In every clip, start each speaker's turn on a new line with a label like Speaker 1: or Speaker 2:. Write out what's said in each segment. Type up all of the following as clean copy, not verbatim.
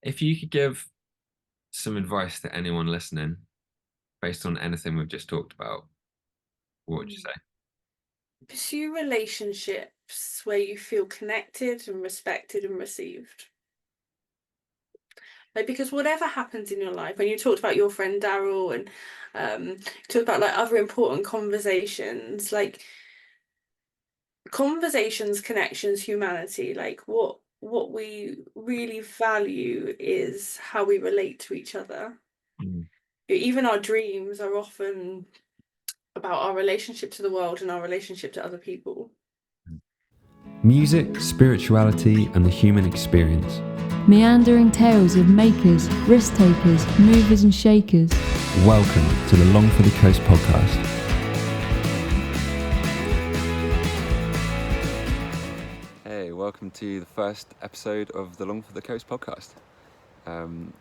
Speaker 1: If you could give some advice to anyone listening based on anything we've just talked about, what would you
Speaker 2: Mm.
Speaker 1: say?
Speaker 2: Pursue relationships where you feel connected and respected and received. Like, because whatever happens in your life, when you talked about your friend Daryl and talked about like other important conversations, like conversations, connections, humanity, like what we really value is how we relate to each other.
Speaker 1: Mm.
Speaker 2: Even our dreams are often about our relationship to the world and our relationship to other people.
Speaker 3: Music, spirituality, and the human experience.
Speaker 4: Meandering tales of makers, risk takers, movers and shakers.
Speaker 3: Welcome to the Long for the Coast podcast.
Speaker 5: Hey, welcome to the first episode of the Long for the Coast podcast.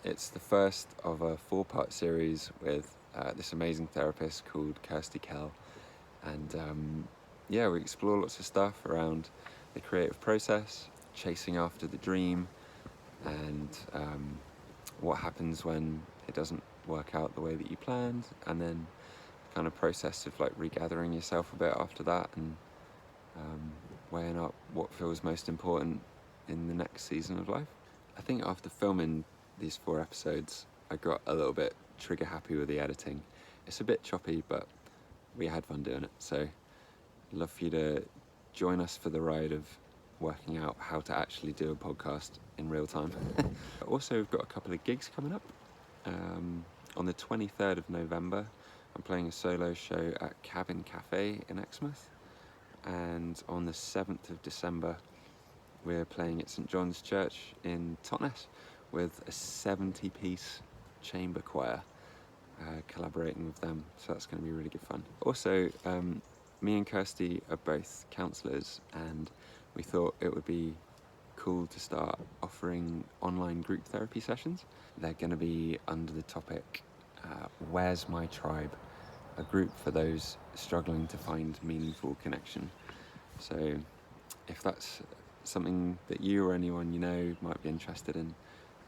Speaker 5: It's the first of a 4-part series with this amazing therapist called Kirsty, Kell. And we explore lots of stuff around the creative process, chasing after the dream, and what happens when it doesn't work out the way that you planned, and then the kind of process of like regathering yourself a bit after that, and weighing up what feels most important in the next season of life. I think after filming these 4 episodes, I got a little bit trigger happy with the editing. It's a bit choppy, but we had fun doing it. So I'd love for you to join us for the ride of working out how to actually do a podcast in real time. Also, we've got a couple of gigs coming up. On the 23rd of November, I'm playing a solo show at Cabin Cafe in Exmouth. And on the 7th of December, we're playing at St John's Church in Totnes with a 70-piece chamber choir, collaborating with them, so that's going to be really good fun. Also, me and Kirsty are both counsellors, and we thought it would be cool to start offering online group therapy sessions. They're going to be under the topic, Where's My Tribe? A group for those struggling to find meaningful connection. So if that's something that you or anyone you know might be interested in,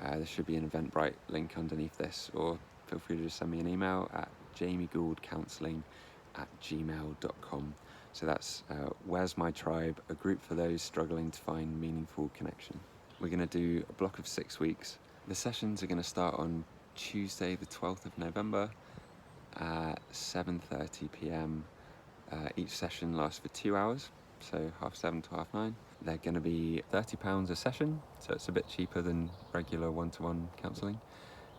Speaker 5: there should be an Eventbrite link underneath this, or feel free to just send me an email at jamiegouldcounselling@gmail.com. So that's Where's My Tribe? A group for those struggling to find meaningful connection. We're going to do a block of 6 weeks. The sessions are going to start on Tuesday the 12th of November at 7:30 p.m. Each session lasts for 2 hours, so 7:30 to 9:30. They're going to be £30 a session, so it's a bit cheaper than regular one-to-one counselling.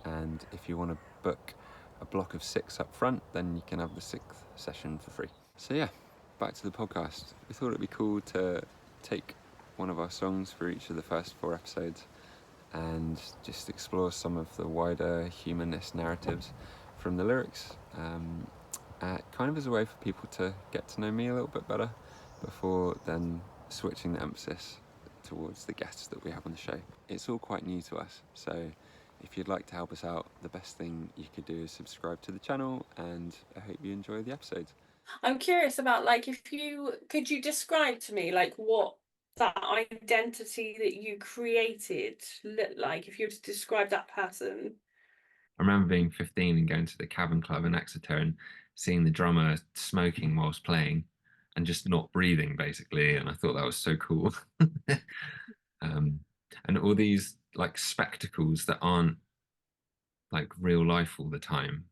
Speaker 5: And if you want to book a block of 6 up front, then you can have the 6th session for free. So yeah, back to the podcast. We thought it'd be cool to take one of our songs for each of the first 4 episodes and just explore some of the wider humanness narratives from the lyrics, kind of as a way for people to get to know me a little bit better before then switching the emphasis towards the guests that we have on the show. It's all quite new to us, so if you'd like to help us out, the best thing you could do is subscribe to the channel, and I hope you enjoy the episodes.
Speaker 2: I'm curious about like could you describe to me like what that identity that you created looked like, if you were to describe that person.
Speaker 1: I remember being 15 and going to the Cabin Club in Exeter and seeing the drummer smoking whilst playing and just not breathing, basically. And I thought that was so cool. And all these like spectacles that aren't like real life all the time,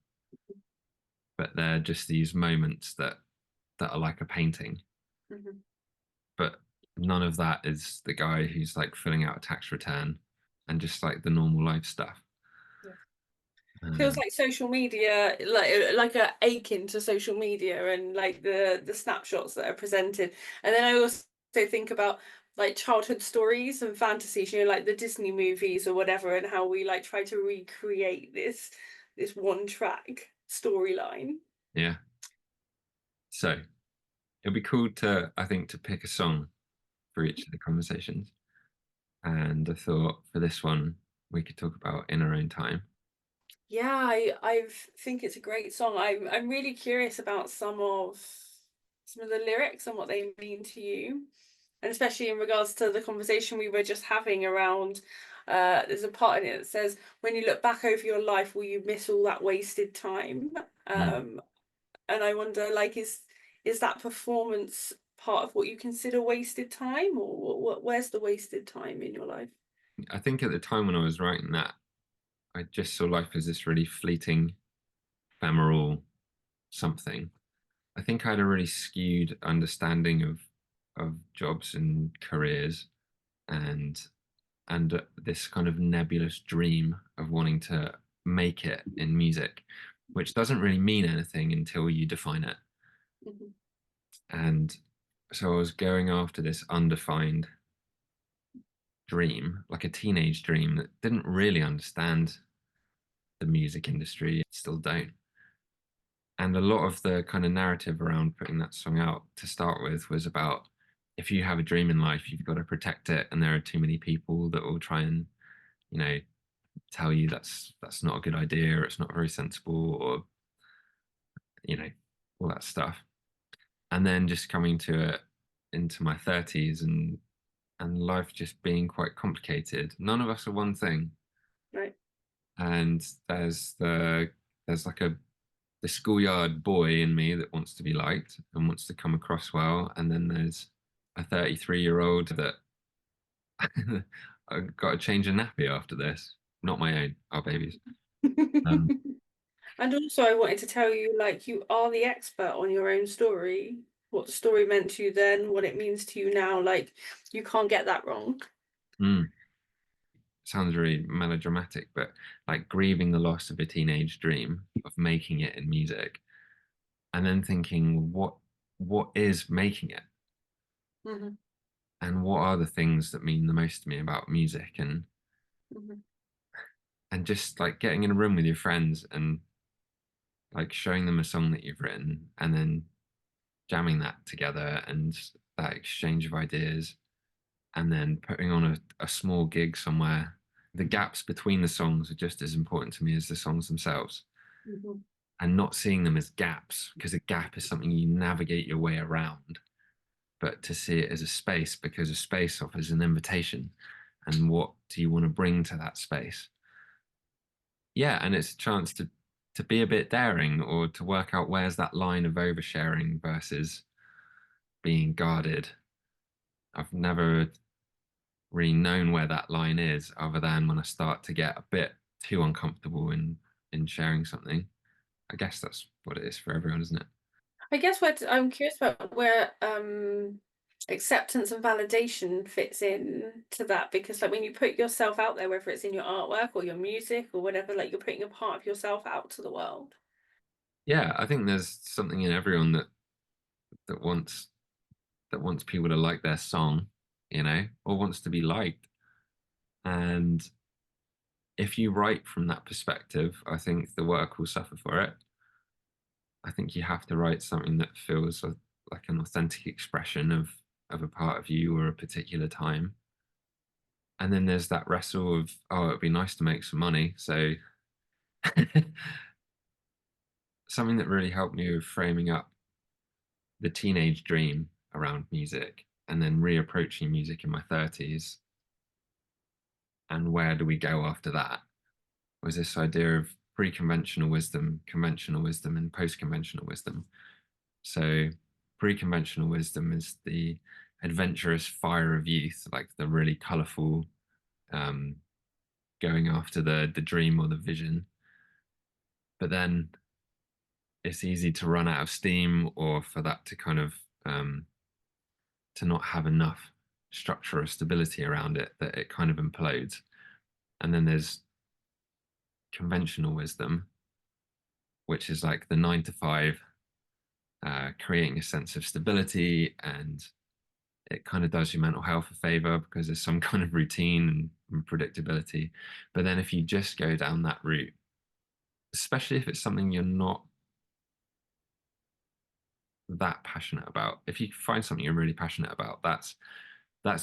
Speaker 1: but they're just these moments that are like a painting.
Speaker 2: Mm-hmm.
Speaker 1: But none of that is the guy who's like filling out a tax return and just like the normal life stuff.
Speaker 2: Yeah. Feels
Speaker 1: Um,
Speaker 2: like social media, like a akin to social media and like the snapshots that are presented. And then I also think about like childhood stories and fantasies, like the Disney movies or whatever, and how we like try to recreate this one track storyline.
Speaker 1: yeah. So it'd be cool to, I think, to pick a song for each of the conversations. And I thought for this one, we could talk about In Our Own Time.
Speaker 2: Yeah, I think it's a great song. I'm really curious about some of the lyrics and what they mean to you, and especially in regards to the conversation we were just having around there's a part in it that says, when you look back over your life, will you miss all that wasted time? And I wonder, like, is that performance part of what you consider wasted time, or where's the wasted time in your life?
Speaker 1: I think at the time when I was writing that, I just saw life as this really fleeting, ephemeral something. I think I had a really skewed understanding of jobs and careers, and this kind of nebulous dream of wanting to make it in music, which doesn't really mean anything until you define it.
Speaker 2: Mhm.
Speaker 1: And so I was going after this undefined dream, like a teenage dream that didn't really understand the music industry, still don't. And a lot of the kind of narrative around putting that song out to start with was about, if you have a dream in life, you've got to protect it, and there are too many people that will try and, you know, tell you that's not a good idea, or it's not very sensible, or, you know, all that stuff. And then just coming to it into my 30s, and life just being quite complicated. None of us are one thing.
Speaker 2: Right.
Speaker 1: And there's like the schoolyard boy in me that wants to be liked and wants to come across well, and then there's a 33-year-old that I've got to change a nappy after this. Not my own, our babies.
Speaker 2: And also, I wanted to tell you, like, you are the expert on your own story. What the story meant to you then, what it means to you now. Like, you can't get that wrong.
Speaker 1: Sounds really melodramatic, but like grieving the loss of a teenage dream of making it in music, and then thinking, what is making it,
Speaker 2: Mhm.
Speaker 1: and what are the things that mean the most to me about music,
Speaker 2: Mhm.
Speaker 1: and just like getting in a room with your friends and like showing them a song that you've written, and then jamming that together, and that exchange of ideas, and then putting on a small gig somewhere. The gaps between the songs are just as important to me as the songs themselves,
Speaker 2: Mhm.
Speaker 1: and not seeing them as gaps, because a gap is something you navigate your way around, but to see it as a space, because a space offers an invitation, and what do you want to bring to that space? Yeah, and it's a chance to be a bit daring, or to work out where's that line of oversharing versus being guarded. I've never really known where that line is, other than when I start to get a bit too uncomfortable in sharing something. I guess that's what it is for everyone, isn't it?
Speaker 2: I guess what I'm curious about, where acceptance and validation fits in to that, because like when you put yourself out there, whether it's in your artwork or your music or whatever, like you're putting a part of yourself out to the world.
Speaker 1: Yeah, I think there's something in everyone that wants people to like their song, or wants to be liked. And if you write from that perspective, I think the work will suffer for it. I think you have to write something that feels like an authentic expression of a part of you or a particular time. And then there's that wrestle of, oh, it'd be nice to make some money. So something that really helped me with framing up the teenage dream around music, and then reapproaching music in my 30s, and where do we go after that, was this idea of pre-conventional wisdom, conventional wisdom, and post-conventional wisdom. So pre-conventional wisdom is the adventurous fire of youth, like the really colorful, going after the dream or the vision. But then it's easy to run out of steam, or for that to kind of to not have enough structure or stability around it, that it kind of implodes. And then there's conventional wisdom, which is like the 9 to 5, creating a sense of stability, and it kind of does your mental health a favor because there's some kind of routine and predictability. But then if you just go down that route, especially if it's something you're not that passionate about, if you find something you're really passionate about, that's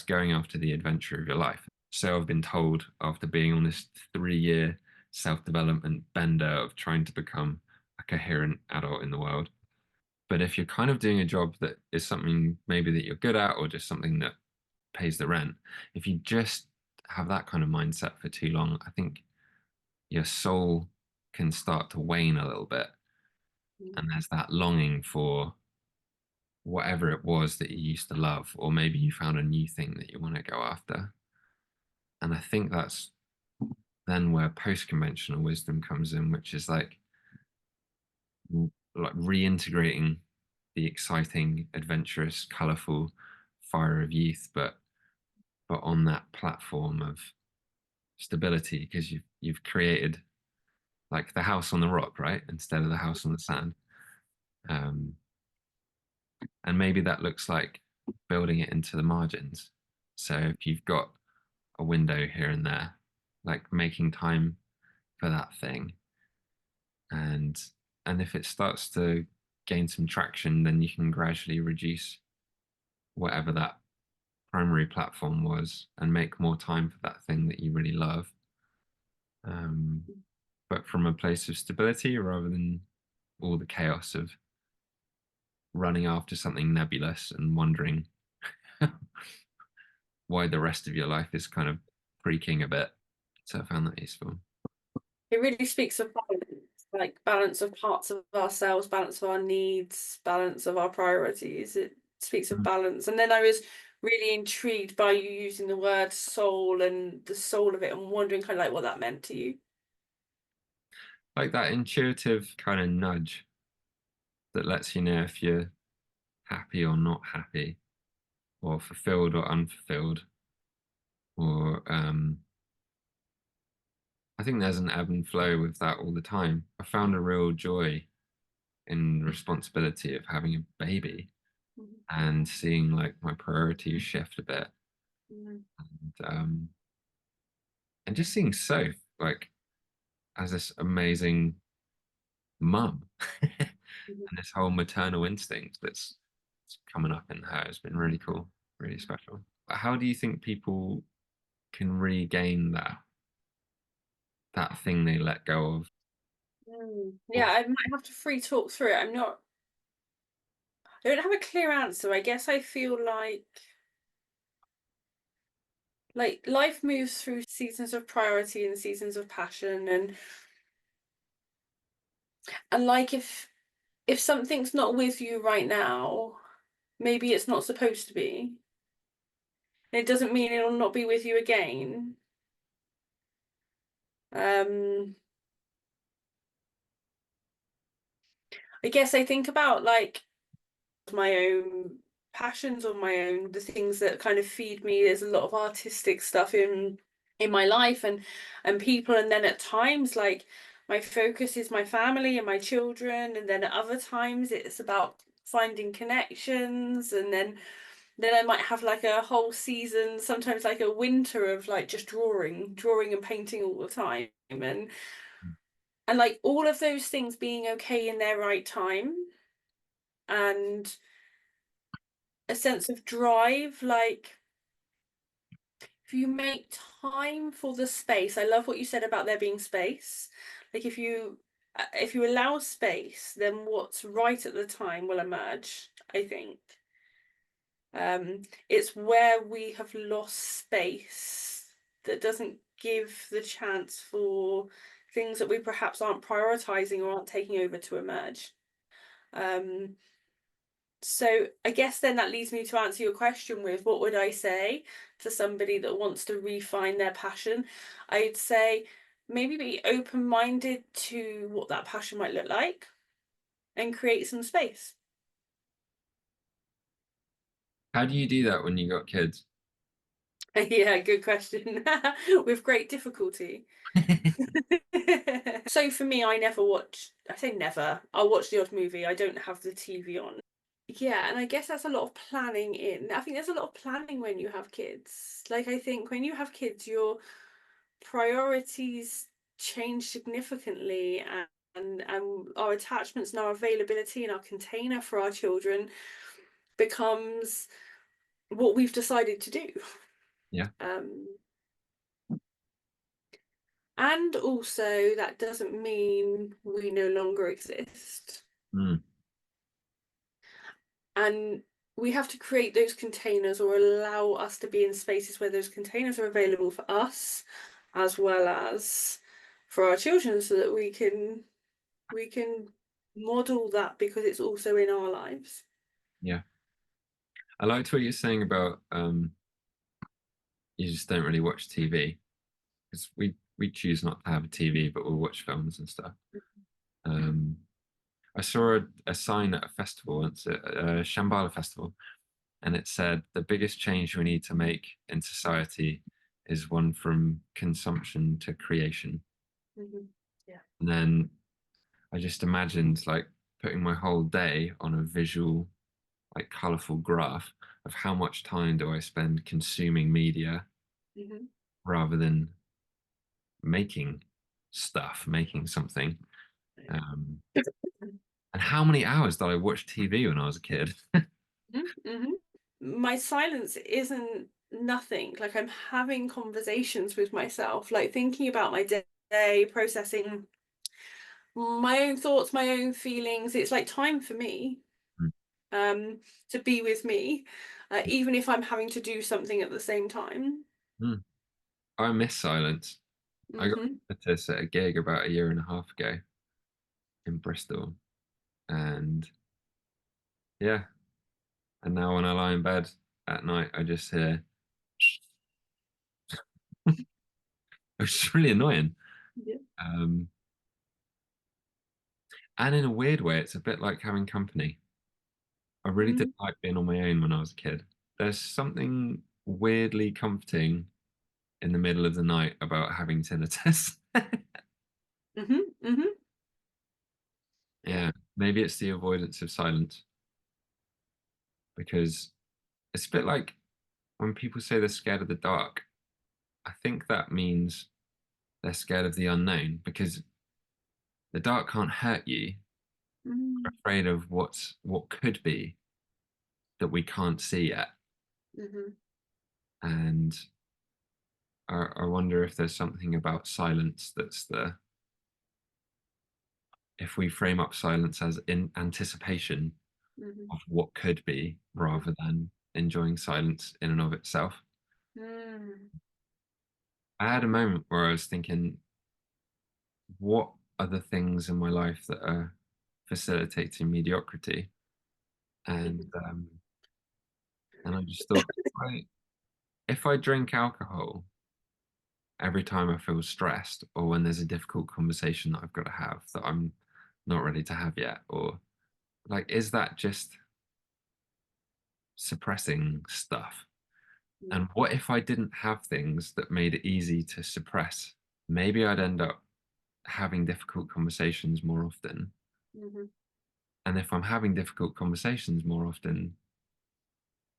Speaker 1: going after the adventure of your life. So I've been told, after being on this 3-year self-development bender of trying to become a coherent adult in the world. But if you're kind of doing a job that is something maybe that you're good at, or just something that pays the rent, if you just have that kind of mindset for too long, I think your soul can start to wane a little bit, and there's that longing for whatever it was that you used to love, or maybe you found a new thing that you want to go after. And I think that's then where post-conventional wisdom comes in, which is like reintegrating the exciting, adventurous, colorful fire of youth, but on that platform of stability, because you've created like the house on the rock, right, instead of the house on the sand. And maybe that looks like building it into the margins. So if you've got a window here and there, like making time for that thing, and if it starts to gain some traction, then you can gradually reduce whatever that primary platform was and make more time for that thing that you really love, but from a place of stability rather than all the chaos of running after something nebulous and wondering why the rest of your life is kind of creaking a bit. So I found that useful.
Speaker 2: It really speaks of balance, like balance of parts of ourselves, balance of our needs, balance of our priorities. It speaks of balance. And then I was really intrigued by you using the word soul and the soul of it, and wondering kind of like what that meant to you.
Speaker 1: Like that intuitive kind of nudge that lets you know if you're happy or not happy, or fulfilled or unfulfilled, or I think there's an ebb and flow with that all the time. I found a real joy in responsibility of having a baby and seeing like my priorities shift a bit, and just seeing Soph like as this amazing mum and this whole maternal instinct that's coming up in her has been really cool, really special. But how do you think people can regain that thing they let go of?
Speaker 2: Yeah, I might have to free talk through it. I don't have a clear answer. I guess I feel like life moves through seasons of priority and seasons of passion, and like if something's not with you right now, maybe it's not supposed to be. It doesn't mean it'll not be with you again. I guess I think about like my own passions on my own, the things that kind of feed me. There's a lot of artistic stuff in my life and people, and then at times like my focus is my family and my children, and then at other times it's about finding connections, and then I might have like a whole season, sometimes like a winter of like just drawing and painting all the time, and like all of those things being okay in their right time, and a sense of drive. Like if you make time for the space, I love what you said about there being space. Like if you allow space, then what's right at the time will emerge, I think. It's where we have lost space that doesn't give the chance for things that we perhaps aren't prioritizing or aren't taking over to emerge. So I guess then that leads me to answer your question with what would I say to somebody that wants to refine their passion? I'd say maybe be open-minded to what that passion might look like and create some space.
Speaker 1: How do you do that when you got kids?
Speaker 2: Yeah, good question. With great difficulty. So for me, I say never, I'll watch the odd movie. I don't have the TV on. Yeah, and I guess that's a lot of planning in. I think there's a lot of planning when you have kids. Like I think when you have kids, your priorities change significantly, and our attachments and our availability and our container for our children becomes what we've decided to do.
Speaker 1: Yeah.
Speaker 2: And also that doesn't mean we no longer exist. And we have to create those containers or allow us to be in spaces where those containers are available for us as well as for our children, so that we can model that, because it's also in our lives.
Speaker 1: Yeah. I liked what you're saying about you just don't really watch TV, because we choose not to have a TV, but we'll watch films and stuff. I saw a sign at a festival once, at a Shambhala festival, and it said the biggest change we need to make in society is one from consumption to creation.
Speaker 2: Yeah.
Speaker 1: And then I just imagined like putting my whole day on a visual, like colorful graph of how much time do I spend consuming media rather than making stuff, making something. And how many hours did I watch TV when I was a kid?
Speaker 2: My silence isn't nothing. Like, I'm having conversations with myself, like thinking about my day, processing my own thoughts, my own feelings. It's like time for me to be with me, even if I'm having to do something at the same time.
Speaker 1: I miss silence. I got this at a gig about a year and a half ago in Bristol, and yeah, and now when I lie in bed at night, I just hear. It's really annoying.
Speaker 2: Yeah.
Speaker 1: And in a weird way, it's a bit like having company. I really didn't like being on my own when I was a kid. There's something weirdly comforting in the middle of the night about having tinnitus. Yeah, maybe it's the avoidance of silence, because it's a bit like when people say they're scared of the dark. I think that means they're scared of the unknown, because the dark can't hurt you. They're afraid of what could be that we can't see yet. And I wonder if there's something about silence that's if we frame up silence as in anticipation of what could be rather than enjoying silence in and of itself. I had a moment where I was thinking, what are the things in my life that are facilitating mediocrity? And I just thought, if I drink alcohol every time I feel stressed, or when there's a difficult conversation that I've got to have that I'm not ready to have yet, or like, is that just suppressing stuff? And what if I didn't have things that made it easy to suppress? Maybe I'd end up having difficult conversations more often. And if I'm having difficult conversations more often,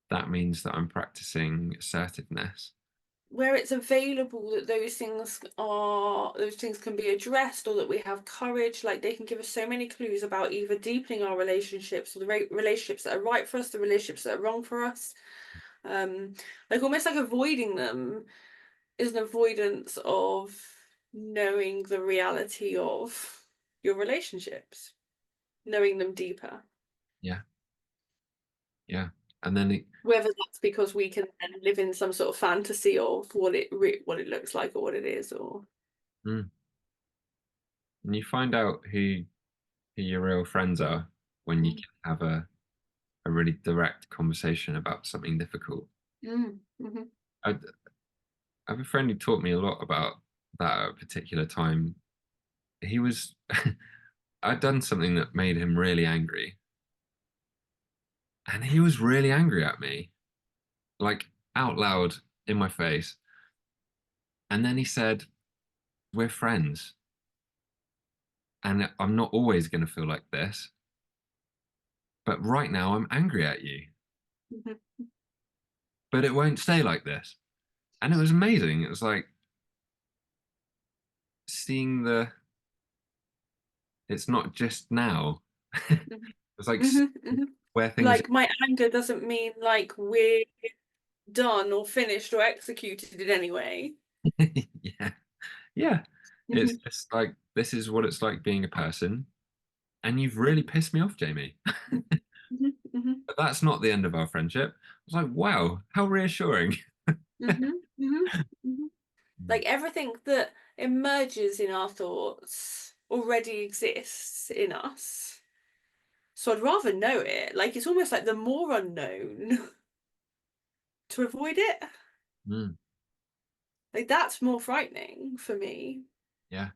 Speaker 1: that means that I'm practicing assertiveness.
Speaker 2: Where it's available that those things can be addressed, or that we have courage. Like, they can give us so many clues about either deepening our relationships, or the relationships that are right for us, the relationships that are wrong for us. Like, almost like avoiding them is an avoidance of knowing the reality of your relationships, knowing them deeper.
Speaker 1: Yeah. And then
Speaker 2: whether that's because we can then live in some sort of fantasy of what it looks like, or what it is, or
Speaker 1: and you find out who your real friends are when you can have a really direct conversation about something difficult. I have a friend who taught me a lot about that at a particular time. He was I'd done something that made him really angry, and he was really angry at me, like out loud in my face. And then he said, we're friends, and I'm not always going to feel like this, but right now I'm angry at you, but it won't stay like this. And it was amazing. It was like seeing it's not just now. It's like where things,
Speaker 2: like, my anger doesn't mean like we're done or finished or executed in any way.
Speaker 1: yeah. It's just like, this is what it's like being a person, and you've really pissed me off, Jamie. But that's not the end of our friendship. I was like, wow, how reassuring.
Speaker 2: Like everything that emerges in our thoughts already exists in us. So I'd rather know it. Like it's almost like the more unknown to avoid it.
Speaker 1: Mm,
Speaker 2: Like that's more frightening for me.
Speaker 1: yeah.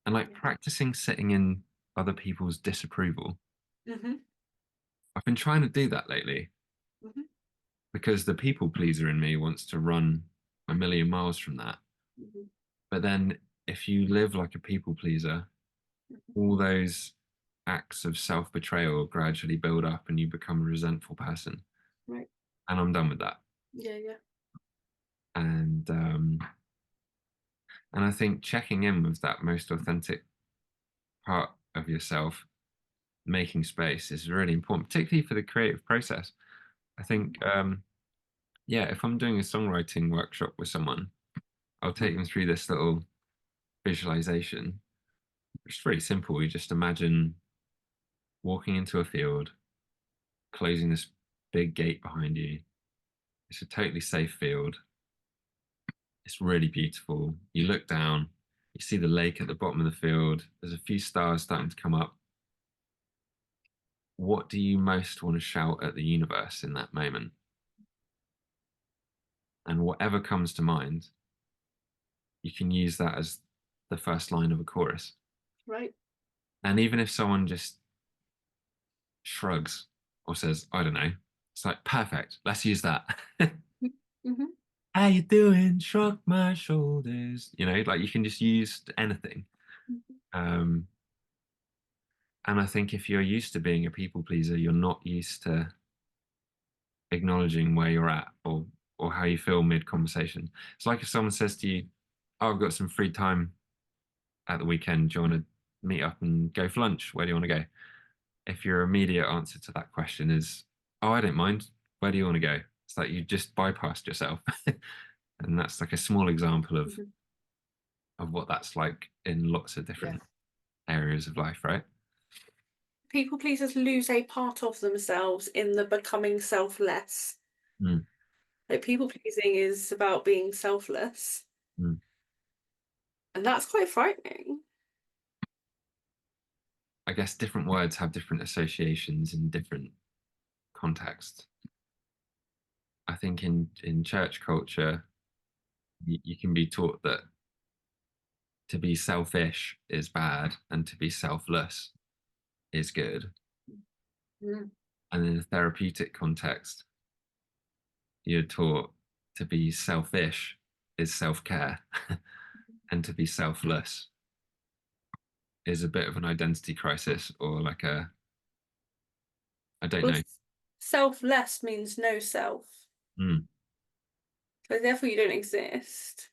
Speaker 1: And like
Speaker 2: Yeah.
Speaker 1: practicing sitting in other people's disapproval.
Speaker 2: hmm
Speaker 1: I've been trying to do that lately
Speaker 2: hmm
Speaker 1: because the people pleaser in me wants to run a million miles from that.
Speaker 2: hmm
Speaker 1: But then if you live like a people pleaser, all those acts of self-betrayal gradually build up and you become a resentful person.
Speaker 2: Right.
Speaker 1: And I'm done with that.
Speaker 2: Yeah, yeah.
Speaker 1: And I think checking in with that most authentic part of yourself, making space, is really important, particularly for the creative process. I think yeah, if I'm doing a songwriting workshop with someone, I'll take them through this little visualization. It's really simple. You just imagine walking into a field, closing this big gate behind you. It's a totally safe field. It's really beautiful. You look down, you see the lake at the bottom of the field. There's a few stars starting to come up. What do you most want to shout at the universe in that moment? And whatever comes to mind, you can use that as the first line of a chorus.
Speaker 2: Right.
Speaker 1: And even if someone just shrugs or says, I don't know, it's like, perfect, let's use that.
Speaker 2: hmm
Speaker 1: How you doing? Shrug my shoulders. You know, like you can just use anything. Um, and I think if you're used to being a people pleaser, you're not used to acknowledging where you're at or how you feel mid conversation. It's like if someone says to you, oh, I've got some free time at the weekend. Do you want to meet up and go for lunch? Where do you want to go? If your immediate answer to that question is, oh, I don't mind. Where do you want to go? It's like you just bypassed yourself. And that's like a small example of what that's like in lots of different areas of life, right?
Speaker 2: People pleasers lose a part of themselves in the becoming selfless.
Speaker 1: Mm,
Speaker 2: Like people pleasing is about being selfless.
Speaker 1: mm.
Speaker 2: And that's quite frightening.
Speaker 1: I guess different words have different associations in different contexts. I think in church culture, you can be taught that to be selfish is bad and to be selfless is good.
Speaker 2: Mm.
Speaker 1: And in a therapeutic context, you're taught to be selfish is self-care and to be selfless is a bit of an identity crisis or like a, I don't
Speaker 2: Well,
Speaker 1: know.
Speaker 2: selfless means no self.
Speaker 1: Mm.
Speaker 2: So therefore you don't exist.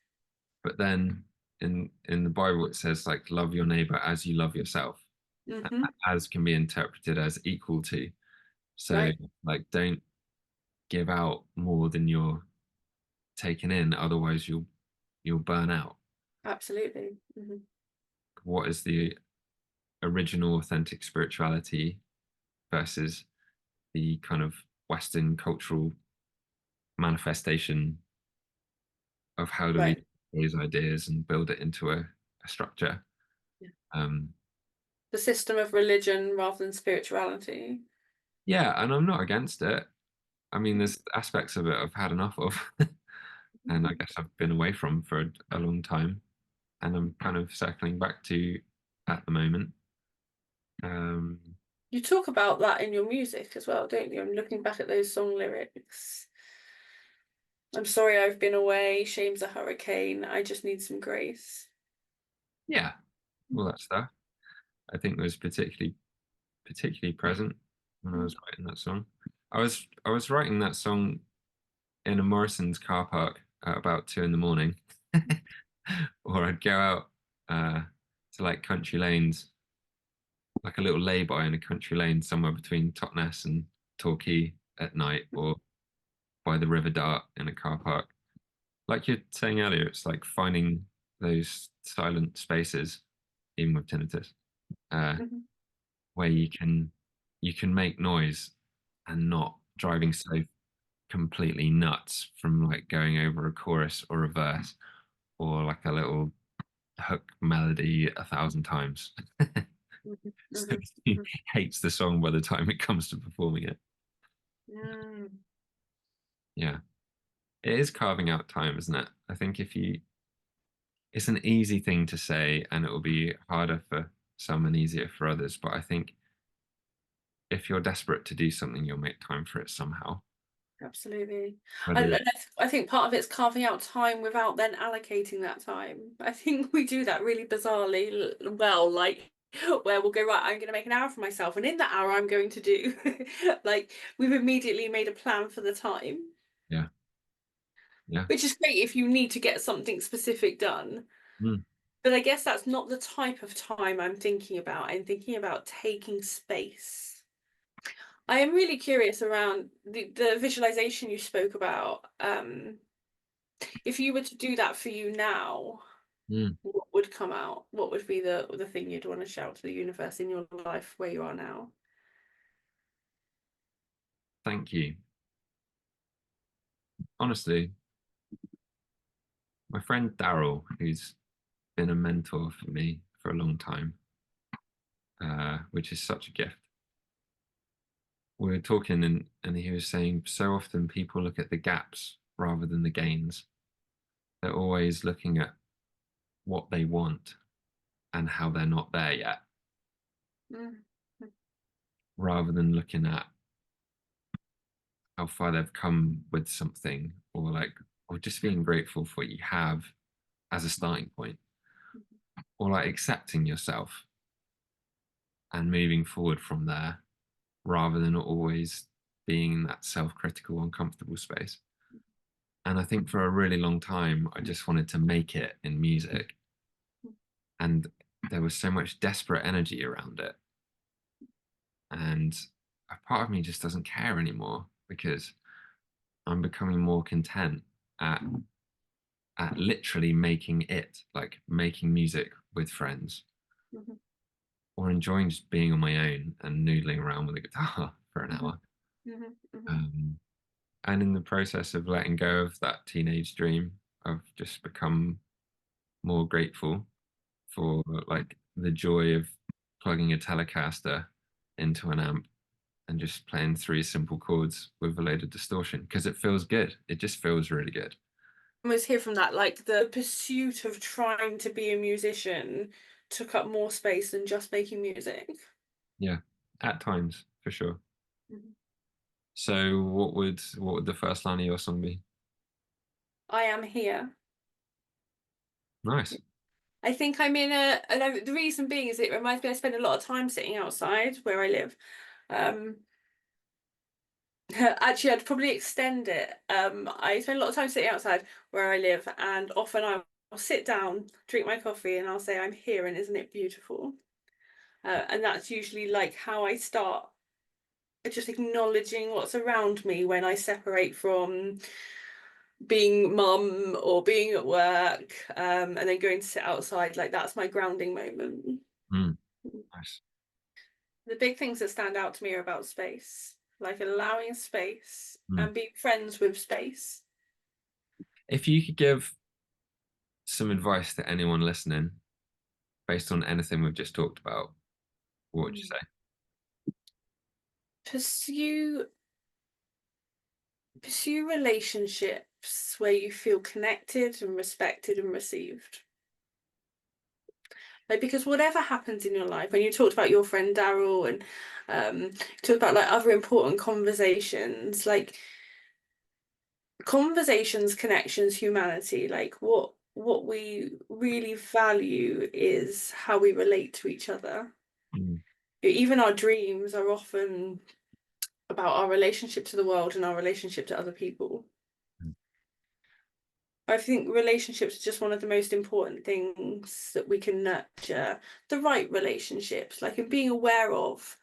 Speaker 1: But then in the Bible it says like love your neighbor as you love yourself.
Speaker 2: hmm
Speaker 1: As can be interpreted as equal to. So
Speaker 2: Right.
Speaker 1: like don't give out more than you're taking in, otherwise you'll burn out.
Speaker 2: Absolutely.
Speaker 1: What is the original authentic spirituality versus the kind of Western cultural manifestation of how do we
Speaker 2: Right.
Speaker 1: these ideas and build it into a structure?
Speaker 2: Yeah.
Speaker 1: Um,
Speaker 2: The system of religion rather than spirituality.
Speaker 1: yeah, and I'm not against it. I mean, there's aspects of it I've had enough of, and I guess I've been away from for a long time, and I'm kind of circling back to at the moment. Um,
Speaker 2: You talk about that in your music as well, don't you? I'm looking back at those song lyrics. I'm sorry I've been away, shame's a hurricane, I just need some grace.
Speaker 1: yeah, all that stuff. I think was particularly present when I was writing that song. I was writing that song in a Morrison's car park at about 2 a.m, or I'd go out to like country lanes, like a little lay-by in a country lane somewhere between Totnes and Torquay at night, or by the River Dart in a car park. Like you're saying earlier, it's like finding those silent spaces, even with tinnitus, uh,
Speaker 2: Mhm.
Speaker 1: where you can make noise and not driving so completely nuts from like going over a chorus or a verse or like a little hook melody 1,000 times. So he hates the song by the time it comes to performing it. Yeah, it is carving out time, isn't it? I think it's an easy thing to say, and it will be harder for some and easier for others, but I think if you're desperate to do something, you'll make time for it somehow.
Speaker 2: Absolutely.
Speaker 1: Whether
Speaker 2: I think part of it's carving out time without then allocating that time. I think we do that really bizarrely well, like where we'll go, right, I'm going to make an hour for myself, and in that hour I'm going to do like we've immediately made a plan for the time.
Speaker 1: yeah, yeah.
Speaker 2: Which is great if you need to get something specific done. But I guess that's not the type of time I'm thinking about. I'm thinking about taking space. I am really curious around the visualization you spoke about. If you were to do that for you now, what would come out? What would be the thing you'd want to shout to the universe in your life where you are now?
Speaker 1: Thank you. Honestly, my friend Daryl, who's been a mentor for me for a long time, which is such a gift. We were talking and he was saying so often people look at the gaps rather than the gains. They're always looking at what they want and how they're not there yet, rather than looking at how far they've come with something, or just being grateful for what you have as a starting point, or like accepting yourself and moving forward from there, rather than always being in that self-critical, uncomfortable space. And I think for a really long time, I just wanted to make it in music. And there was so much desperate energy around it. And a part of me just doesn't care anymore because I'm becoming more content at literally making it, like making music with friends, or enjoying just being on my own and noodling around with a guitar for an hour. And in the process of letting go of that teenage dream, I've just become more grateful for like the joy of plugging a Telecaster into an amp and just playing 3 simple chords with a load of distortion, because it feels good. It just feels really good.
Speaker 2: I almost hear from that, like the pursuit of trying to be a musician took up more space than just making music.
Speaker 1: Yeah, at times, for sure. So what would the first line of your song be?
Speaker 2: I am here.
Speaker 1: Nice.
Speaker 2: I think I'm in and the reason being is it reminds me I spend a lot of time sitting outside where I live. Actually, I'd probably extend it. I spend a lot of time sitting outside where I live, and often I'll sit down, drink my coffee, and I'll say, I'm here, and isn't it beautiful? And that's usually like how I start just acknowledging what's around me when I separate from being mum or being at work, and then going to sit outside. Like that's my grounding moment.
Speaker 1: Nice.
Speaker 2: The big things that stand out to me are about space, like allowing space and being friends with space.
Speaker 1: If you could give some advice to anyone listening based on anything we've just talked about, what would you say?
Speaker 2: Pursue relationships where you feel connected and respected and received. Like, because whatever happens in your life, when you talked about your friend Daryl and talked about like other important conversations, like conversations, connections, humanity, like what we really value is how we relate to each other. Even our dreams are often about our relationship to the world and our relationship to other people. I think relationships are just one of the most important things that we can nurture. The right relationships, like, and being aware of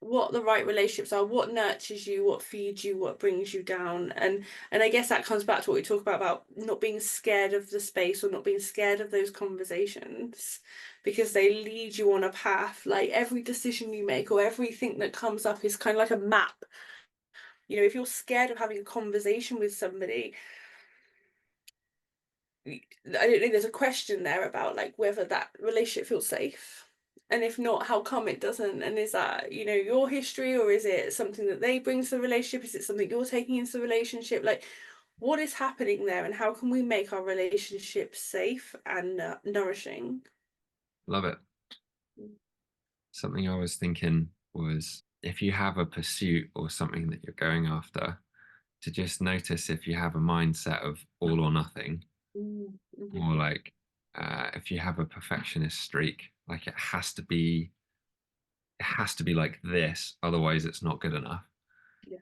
Speaker 2: what the right relationships are, what nurtures you, what feeds you, what brings you down. And I guess that comes back to what we talk about not being scared of the space or not being scared of those conversations, because they lead you on a path. Like every decision you make or everything that comes up is kind of like a map. You know, if you're scared of having a conversation with somebody, I don't think there's a question there about like whether that relationship feels safe. And if not, how come it doesn't? And is that, you know, your history, or is it something that they bring to the relationship? Is it something you're taking into the relationship? Like, what is happening there, and how can we make our relationship safe and nourishing?
Speaker 1: Love it. Something I was thinking was, if you have a pursuit or something that you're going after, to just notice if you have a mindset of all or nothing,
Speaker 2: Mm-hmm.
Speaker 1: or like if you have a perfectionist streak, like it has to be like this, otherwise it's not good enough.
Speaker 2: Yeah.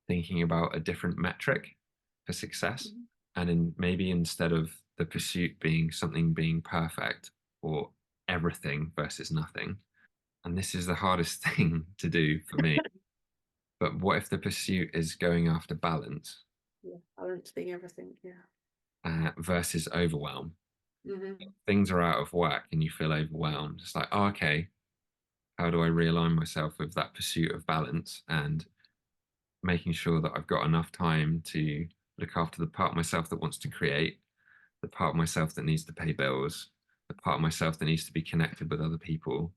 Speaker 1: Thinking about a different metric for success, and maybe instead of the pursuit being something being perfect or everything versus nothing, and this is the hardest thing to do for me, but what if the pursuit is going after balance?
Speaker 2: Yeah, balance being everything. Yeah.
Speaker 1: Versus overwhelm.
Speaker 2: Mm-hmm.
Speaker 1: Things are out of whack and you feel overwhelmed. It's like, oh, okay, how do I realign myself with that pursuit of balance and making sure that I've got enough time to look after the part of myself that wants to create, the part of myself that needs to pay bills, the part of myself that needs to be connected with other people,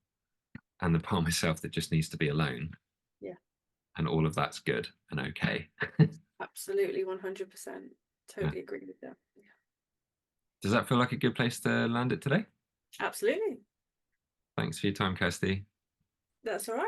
Speaker 1: and the part of myself that just needs to be alone.
Speaker 2: Yeah.
Speaker 1: And all of that's good and okay.
Speaker 2: Absolutely, 100%. Totally agree with that. Yeah.
Speaker 1: Does that feel like a good place to land it today?
Speaker 2: Absolutely.
Speaker 1: Thanks for your time, Kirsty.
Speaker 2: That's all right.